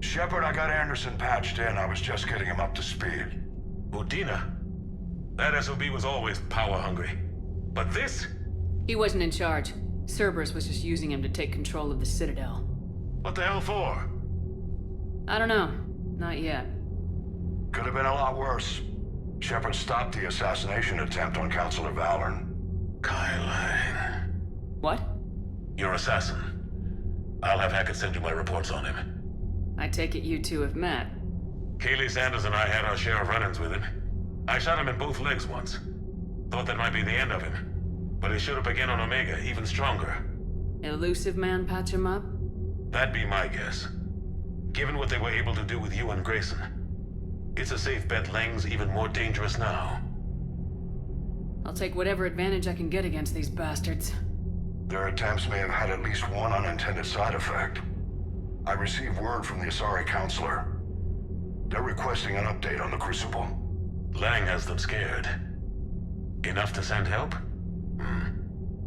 Shepard, I got Anderson patched in. I was just getting him up to speed. Udina? That SOB was always power-hungry. But this? He wasn't in charge. Cerberus was just using him to take control of the Citadel. What the hell for? I don't know. Not yet. Could have been a lot worse. Shepard stopped the assassination attempt on Councilor Valorn. Kyle. What? Your assassin. I'll have Hackett send you my reports on him. I take it you two have met. Kaylee Sanders and I had our share of run-ins with him. I shot him in both legs once. Thought that might be the end of him. But he showed up again on Omega, even stronger. Elusive man patch him up? That'd be my guess. Given what they were able to do with you and Grayson. It's a safe bet Lang's even more dangerous now. I'll take whatever advantage I can get against these bastards. Their attempts may have had at least one unintended side effect. I received word from the Asari Counselor. They're requesting an update on the Crucible. Lang has them scared. Enough to send help?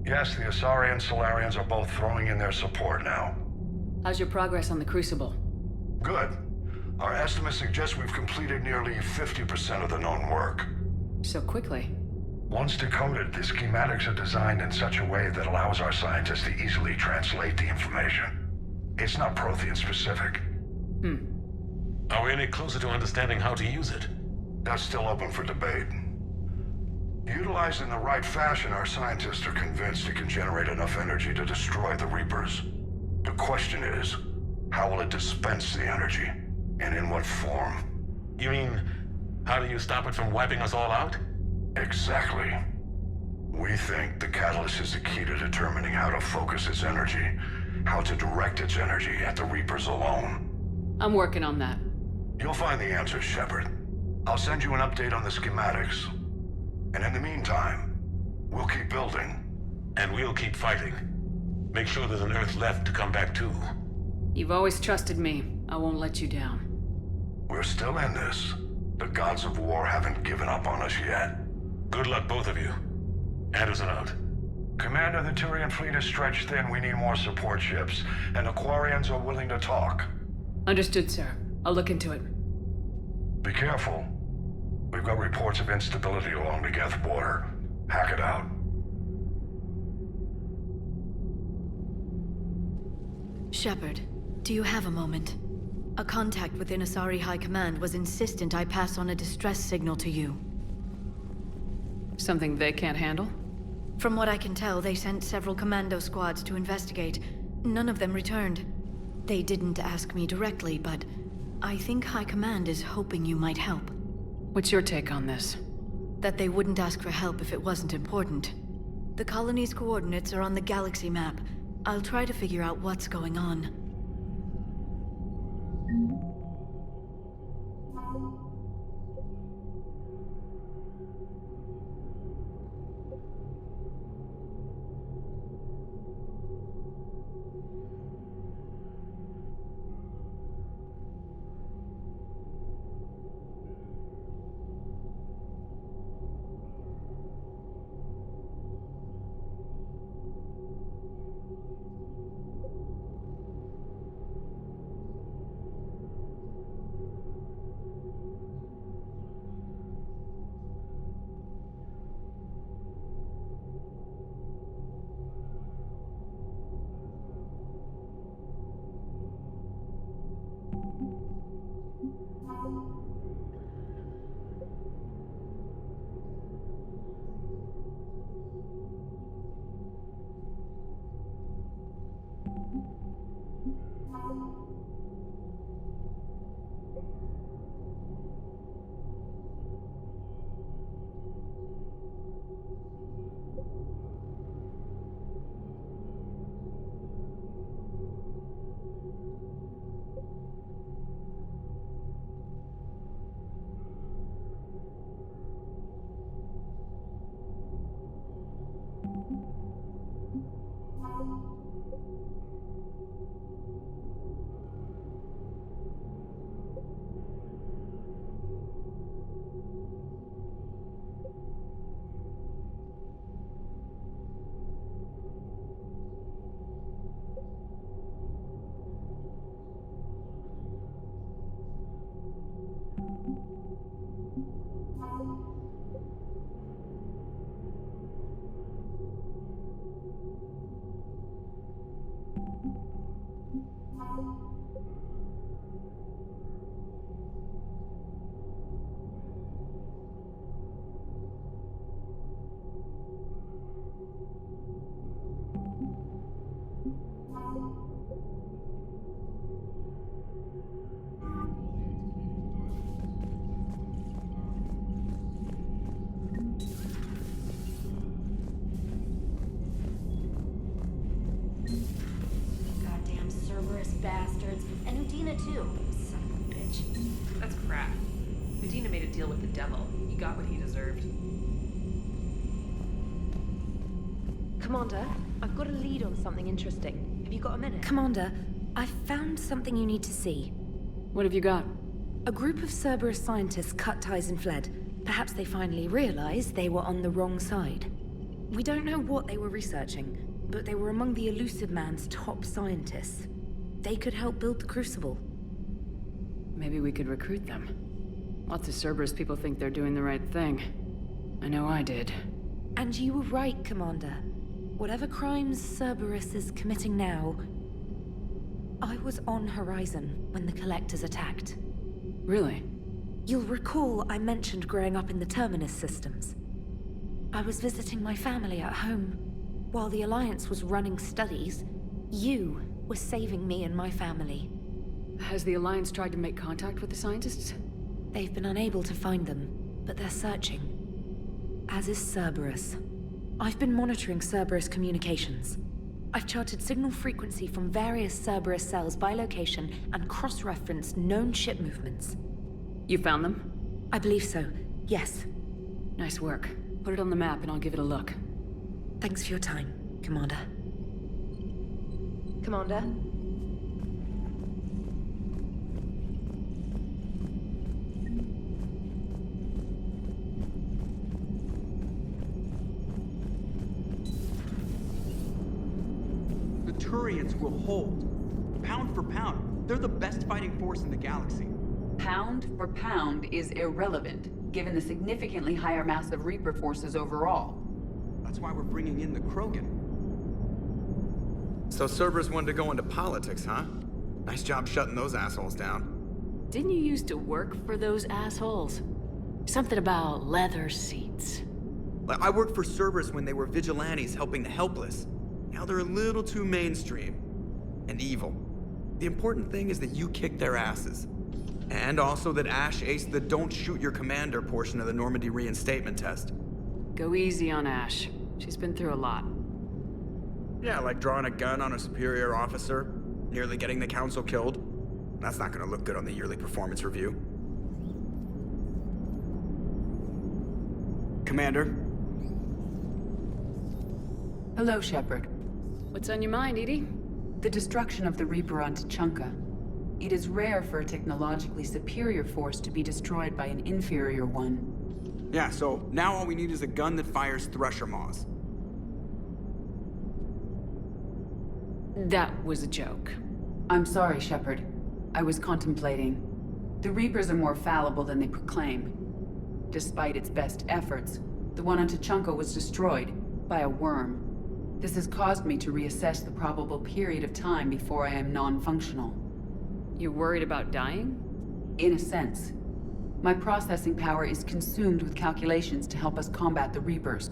Yes, the Asari and Solarians are both throwing in their support now. How's your progress on the Crucible? Good. Our estimates suggest we've completed nearly 50% of the known work. So quickly? Once decoded, the schematics are designed in such a way that allows our scientists to easily translate the information. It's not Prothean specific. Are we any closer to understanding how to use it? That's still open for debate. Utilized in the right fashion, our scientists are convinced it can generate enough energy to destroy the Reapers. The question is, how will it dispense the energy? And in what form? You mean, how do you stop it from wiping us all out? Exactly. We think the catalyst is the key to determining how to focus its energy, how to direct its energy at the Reapers alone. I'm working on that. You'll find the answers, Shepard. I'll send you an update on the schematics. And in the meantime, we'll keep building. And we'll keep fighting. Make sure there's an Earth left to come back to. You've always trusted me. I won't let you down. We're still in this. The gods of war haven't given up on us yet. Good luck, both of you. Anderson out. Commander, the Turian fleet is stretched thin. We need more support ships. And the Quarians are willing to talk. Understood, sir. I'll look into it. Be careful. We've got reports of instability along the Geth border. Hack it out. Shepard, do you have a moment? A contact within Asari High Command was insistent I pass on a distress signal to you. Something they can't handle? From what I can tell, they sent several commando squads to investigate. None of them returned. They didn't ask me directly, but I think High Command is hoping you might help. What's your take on this? That they wouldn't ask for help if it wasn't important. The colony's coordinates are on the galaxy map. I'll try to figure out what's going on. Cerberus bastards. And Udina too. Son of a bitch. That's crap. Medina made a deal with the devil. He got what he deserved. Commander, I've got a lead on something interesting. Have you got a minute? Commander, I've found something you need to see. What have you got? A group of Cerberus scientists cut ties and fled. Perhaps they finally realized they were on the wrong side. We don't know what they were researching, but they were among the Elusive Man's top scientists. They could help build the Crucible. Maybe we could recruit them. Lots of Cerberus people think they're doing the right thing. I know I did. And you were right, Commander. Whatever crimes Cerberus is committing now, I was on Horizon when the Collectors attacked. Really? You'll recall I mentioned growing up in the Terminus systems. I was visiting my family at home. While the Alliance was running studies, you were saving me and my family. Has the Alliance tried to make contact with the scientists? They've been unable to find them, but they're searching. As is Cerberus. I've been monitoring Cerberus communications. I've charted signal frequency from various Cerberus cells by location and cross-referenced known ship movements. You found them? I believe so, yes. Nice work. Put it on the map and I'll give it a look. Thanks for your time, Commander. Commander? The Turians will hold. Pound for pound, they're the best fighting force in the galaxy. Pound for pound is irrelevant, given the significantly higher mass of Reaper forces overall. That's why we're bringing in the Krogan. So Cerberus wanted to go into politics, huh? Nice job shutting those assholes down. Didn't you used to work for those assholes? Something about leather seats. I worked for Cerberus when they were vigilantes helping the helpless. Now they're a little too mainstream. And evil. The important thing is that you kicked their asses. And also that Ash aced the don't shoot your commander portion of the Normandy reinstatement test. Go easy on Ash. She's been through a lot. Yeah, like drawing a gun on a superior officer, nearly getting the council killed. That's not gonna look good on the yearly performance review. Commander? Hello, Shepard. What's on your mind, Edie? The destruction of the Reaper on Tuchanka. It is rare for a technologically superior force to be destroyed by an inferior one. Yeah, so now all we need is a gun that fires Thresher Maws. That was a joke. I'm sorry, Shepard. I was contemplating. The Reapers are more fallible than they proclaim. Despite its best efforts, the one on Tuchanka was destroyed by a worm. This has caused me to reassess the probable period of time before I am non-functional. You're worried about dying? In a sense. My processing power is consumed with calculations to help us combat the Reapers,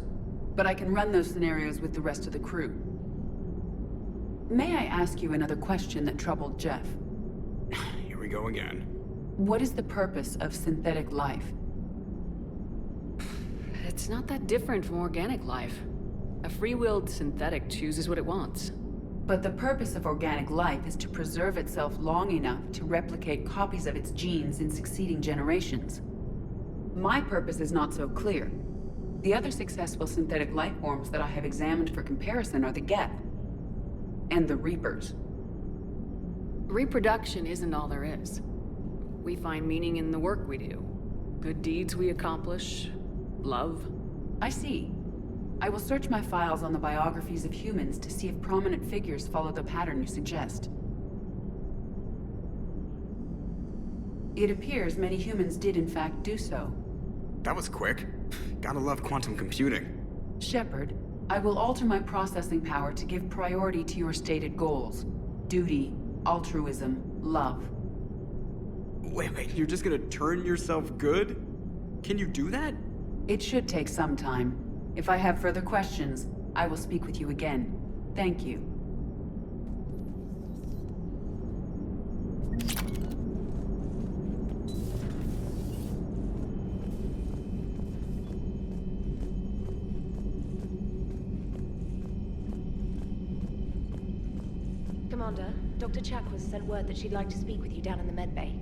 but I can run those scenarios with the rest of the crew. May I ask you another question that troubled Jeff? Here we go again. What is the purpose of synthetic life? It's not that different from organic life. A free-willed synthetic chooses what it wants. But the purpose of organic life is to preserve itself long enough to replicate copies of its genes in succeeding generations. My purpose is not so clear. The other successful synthetic life forms that I have examined for comparison are the Geth and the Reapers. Reproduction isn't all there is. We find meaning in the work we do. Good deeds we accomplish. Love. I see. I will search my files on the biographies of humans to see if prominent figures follow the pattern you suggest. It appears many humans did in fact do so. That was quick. Gotta love quantum computing. Shepard, I will alter my processing power to give priority to your stated goals. Duty, altruism, love. Wait, you're just gonna turn yourself good? Can you do that? It should take some time. If I have further questions, I will speak with you again. Thank you. Commander? Dr. Chakwas sent word that she'd like to speak with you down in the med bay.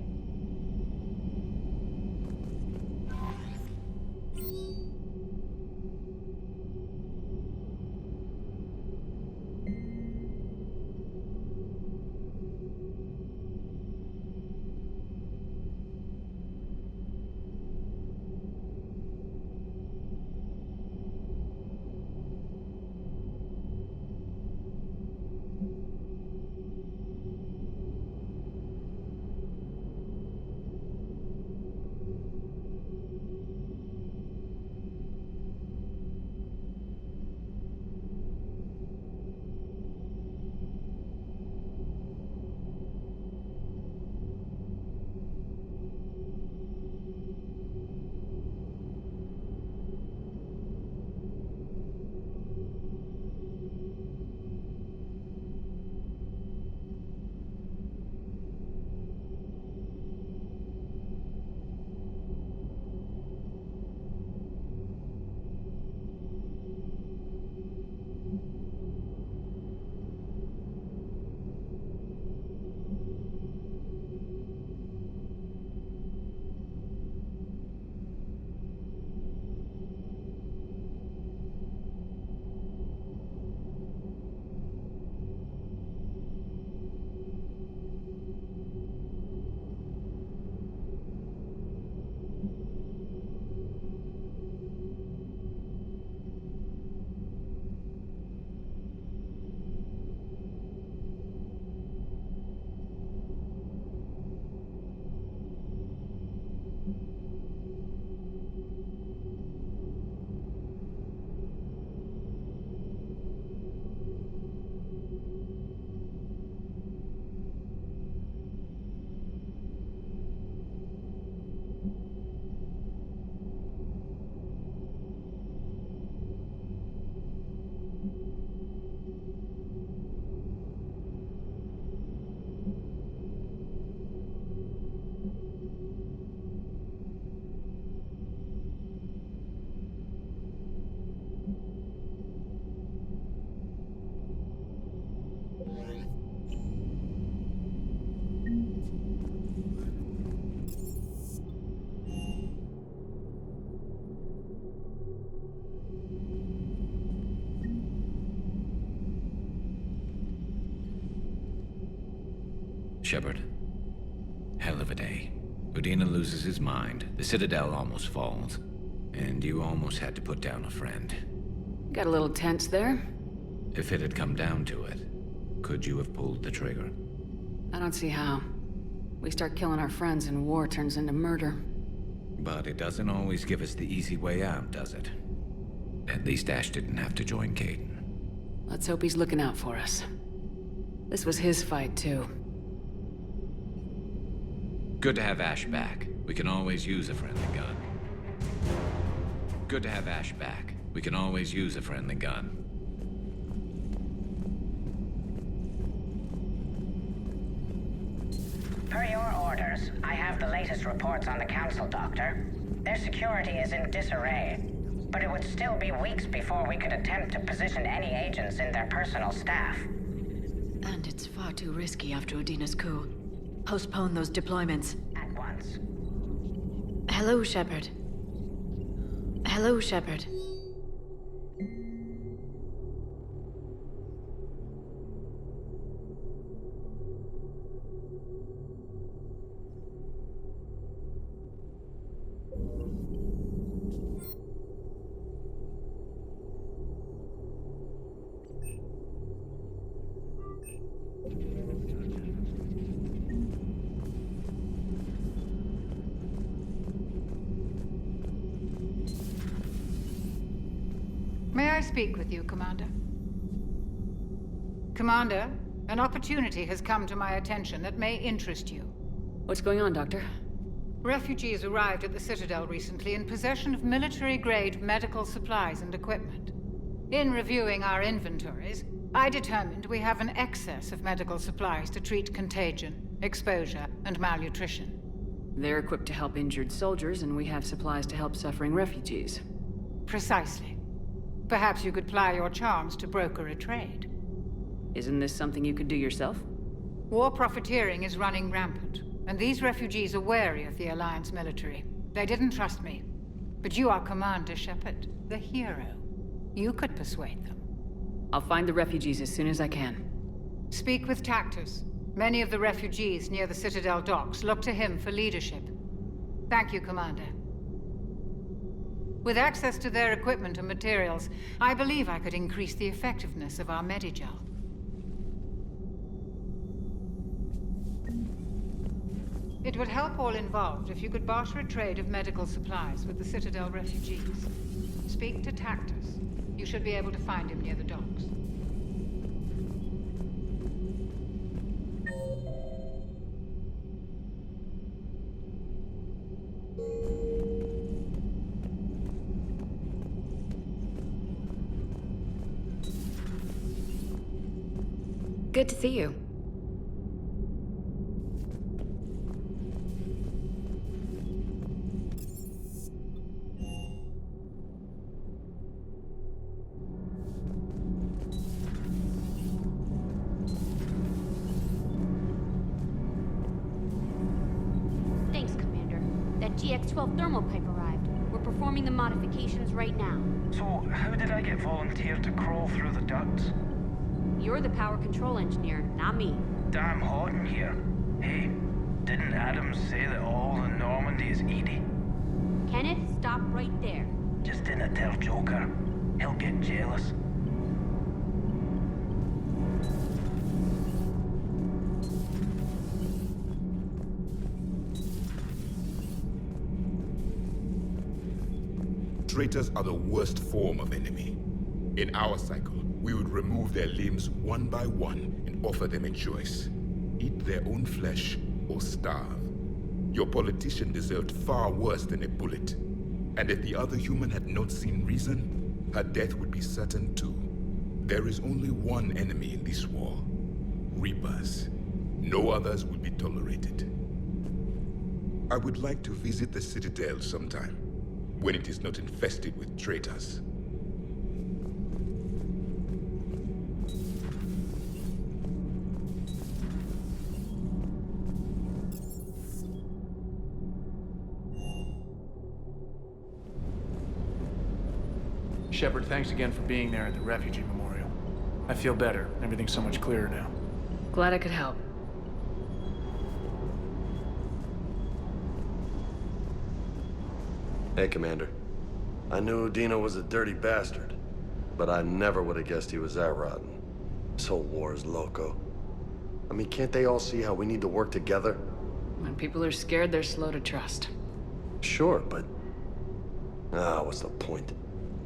Shepard. Hell of a day. Udina loses his mind, the Citadel almost falls, and you almost had to put down a friend. Got a little tense there. If it had come down to it, could you have pulled the trigger? I don't see how. We start killing our friends and war turns into murder. But it doesn't always give us the easy way out, does it? At least Ash didn't have to join Caden. Let's hope he's looking out for us. This was his fight, too. Good to have Ash back. We can always use a friendly gun. Good to have Ash back. We can always use a friendly gun. Per your orders, I have the latest reports on the Council, Doctor. Their security is in disarray, but it would still be weeks before we could attempt to position any agents in their personal staff. And it's far too risky after Udina's coup. Postpone those deployments. At once. Hello, Shepard. Hello, Shepard. May I speak with you, Commander? Commander, an opportunity has come to my attention that may interest you. What's going on, Doctor? Refugees arrived at the Citadel recently in possession of military-grade medical supplies and equipment. In reviewing our inventories, I determined we have an excess of medical supplies to treat contagion, exposure, and malnutrition. They're equipped to help injured soldiers, and we have supplies to help suffering refugees. Precisely. Perhaps you could ply your charms to broker a trade. Isn't this something you could do yourself? War profiteering is running rampant, and these refugees are wary of the Alliance military. They didn't trust me. But you are Commander Shepard, the hero. You could persuade them. I'll find the refugees as soon as I can. Speak with Tactus. Many of the refugees near the Citadel docks look to him for leadership. Thank you, Commander. With access to their equipment and materials, I believe I could increase the effectiveness of our Medigel. It would help all involved if you could barter a trade of medical supplies with the Citadel refugees. Speak to Tactus. You should be able to find him near the docks. Good to see you. Thanks, Commander. That GX-12 thermal pipe arrived. We're performing the modifications right now. So, how did I get volunteered to crawl through the ducts? You're the power control engineer, not me. Damn hot in here. Hey, didn't Adams say that all the Normandy is Edie? Kenneth, stop right there. Just didn't tell Joker. He'll get jealous. Traitors are the worst form of enemy. In our cycle, we would remove their limbs one by one and offer them a choice. Eat their own flesh or starve. Your politician deserved far worse than a bullet. And if the other human had not seen reason, her death would be certain too. There is only one enemy in this war. Reapers. No others will be tolerated. I would like to visit the Citadel sometime, when it is not infested with traitors. Shepard, thanks again for being there at the Refugee Memorial. I feel better. Everything's so much clearer now. Glad I could help. Hey, Commander. I knew Dino was a dirty bastard, but I never would have guessed he was that rotten. This whole war is loco. I mean, can't they all see how we need to work together? When people are scared, they're slow to trust. Sure, but... what's the point?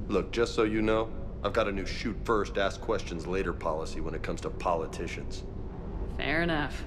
Look, just so you know, I've got a new shoot first, ask questions later policy when it comes to politicians. Fair enough.